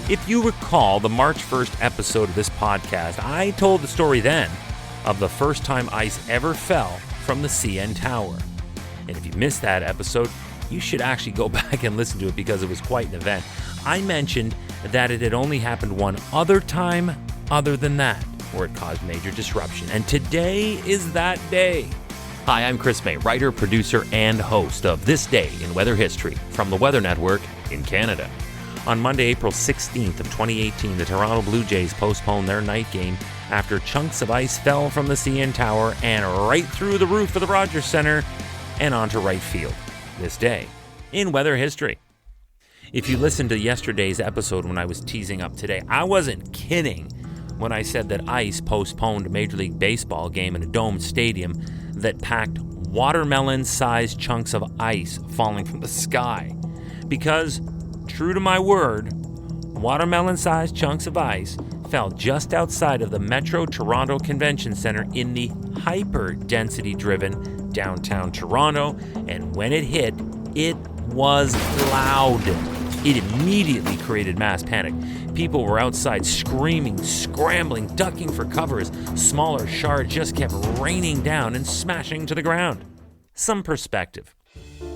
If you recall the March 1st episode of this podcast, I told the story then of the first time ice ever fell from the CN Tower. And if you missed that episode, you should actually go back and listen to it because it was quite an event. I mentioned that it had only happened one other time other than that, where it caused major disruption. And today is that day. Hi, I'm Chris May, writer, producer, and host of This Day in Weather History from the Weather Network in Canada. On Monday, April 16th of 2018, the Toronto Blue Jays postponed their night game after chunks of ice fell from the CN Tower and right through the roof of the Rogers Centre and onto right field. This day in weather history. If you listened to yesterday's episode when I was teasing up today, I wasn't kidding when I said that ice postponed a Major League Baseball game in a domed stadium that packed watermelon-sized chunks of ice falling from the sky. Because, true to my word, watermelon-sized chunks of ice fell just outside of the Metro Toronto Convention Centre in the hyper-density-driven downtown Toronto, and when it hit, it was loud. It immediately created mass panic. People were outside screaming, scrambling, ducking for cover as smaller shards just kept raining down and smashing to the ground. Some perspective.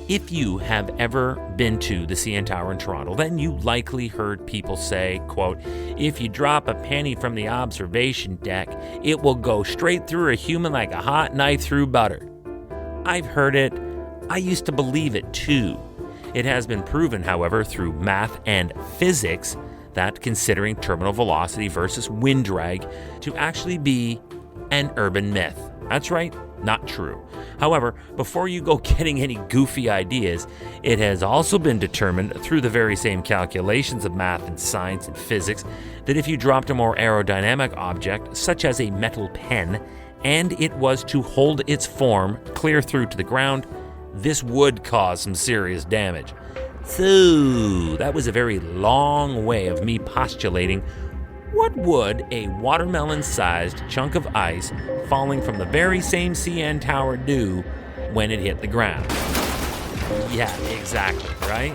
If you have ever been to the CN Tower in Toronto, then you likely heard people say, quote, "If you drop a penny from the observation deck, it will go straight through a human like a hot knife through butter." I've heard it. I used to believe it too. It has been proven, however, through math and physics that considering terminal velocity versus wind drag to actually be an urban myth. That's right, not true. However, before you go getting any goofy ideas, it has also been determined through the very same calculations of math and science and physics that if you dropped a more aerodynamic object, such as a metal pen, and it was to hold its form clear through to the ground, this would cause some serious damage. So, that was a very long way of me postulating what would a watermelon-sized chunk of ice falling from the very same CN Tower do when it hit the ground? Yeah, exactly, right?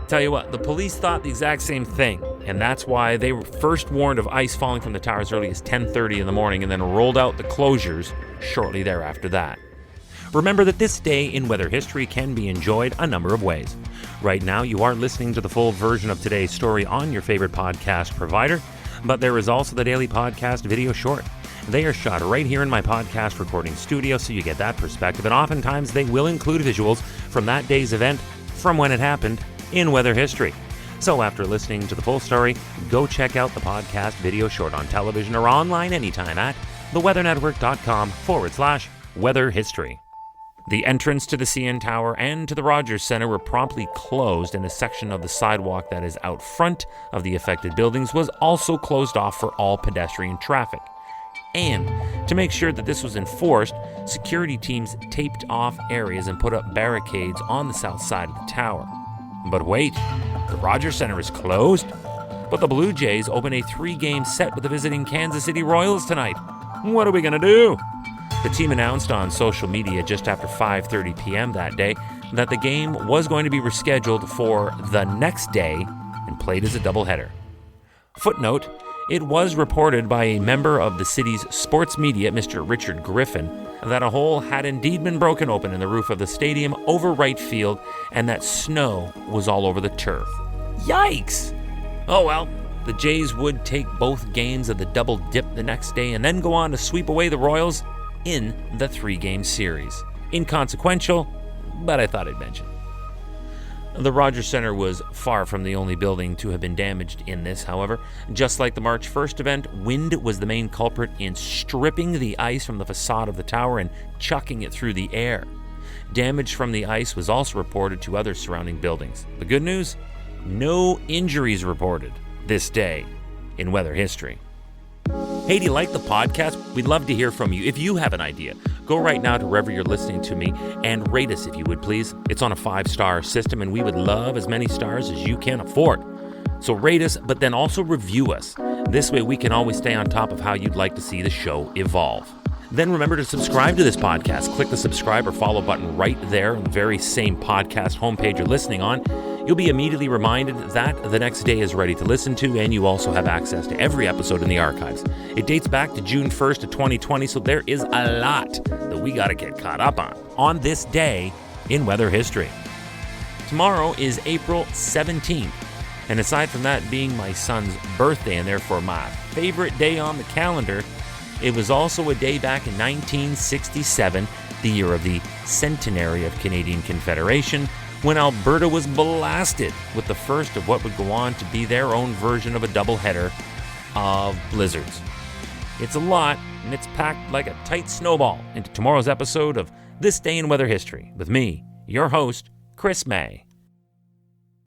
Tell you what, the police thought the exact same thing, and that's why they were first warned of ice falling from the tower as early as 10:30 in the morning and then rolled out the closures shortly thereafter that. Remember that this day in weather history can be enjoyed a number of ways. Right now, you are listening to the full version of today's story on your favorite podcast provider, but there is also the daily podcast video short. They are shot right here in my podcast recording studio, so you get that perspective, and oftentimes they will include visuals from that day's event from when it happened in weather history. So after listening to the full story, go check out the podcast video short on television or online anytime at theweathernetwork.com/weather history. The entrance to the CN Tower and to the Rogers Centre were promptly closed, and a section of the sidewalk that is out front of the affected buildings was also closed off for all pedestrian traffic. And to make sure that this was enforced, security teams taped off areas and put up barricades on the south side of the tower. But wait, the Rogers Centre is closed? But the Blue Jays open a 3-game set with the visiting Kansas City Royals tonight. What are we going to do? The team announced on social media just after 5:30 p.m. that day that the game was going to be rescheduled for the next day and played as a doubleheader. Footnote, it was reported by a member of the city's sports media, Mr. Richard Griffin, that a hole had indeed been broken open in the roof of the stadium over right field and that snow was all over the turf. Yikes! Oh well, the Jays would take both games of the double dip the next day and then go on to sweep away the Royals in the 3-game series. Inconsequential, but I thought I'd mention. The Rogers Centre was far from the only building to have been damaged in this, however. Just like the March 1st event, wind was the main culprit in stripping the ice from the facade of the tower and chucking it through the air. Damage from the ice was also reported to other surrounding buildings. The good news? No injuries reported this day in weather history. Hey, do you like the podcast? We'd love to hear from you. If you have an idea, go right now to wherever you're listening to me and rate us if you would, please. It's on a 5-star system, and we would love as many stars as you can afford. So rate us, but then also review us. This way we can always stay on top of how you'd like to see the show evolve. Then remember to subscribe to this podcast. Click the subscribe or follow button right there on the very same podcast homepage you're listening on. You'll be immediately reminded that the next day is ready to listen to, and you also have access to every episode in the archives. It dates back to June 1st of 2020, so there is a lot that we got to get caught up on this day in weather history. Tomorrow is April 17th, and aside from that being my son's birthday and therefore my favorite day on the calendar, it was also a day back in 1967, the year of the centenary of Canadian Confederation, when Alberta was blasted with the first of what would go on to be their own version of a doubleheader of blizzards. It's a lot, and it's packed like a tight snowball into tomorrow's episode of This Day in Weather History with me, your host, Chris May.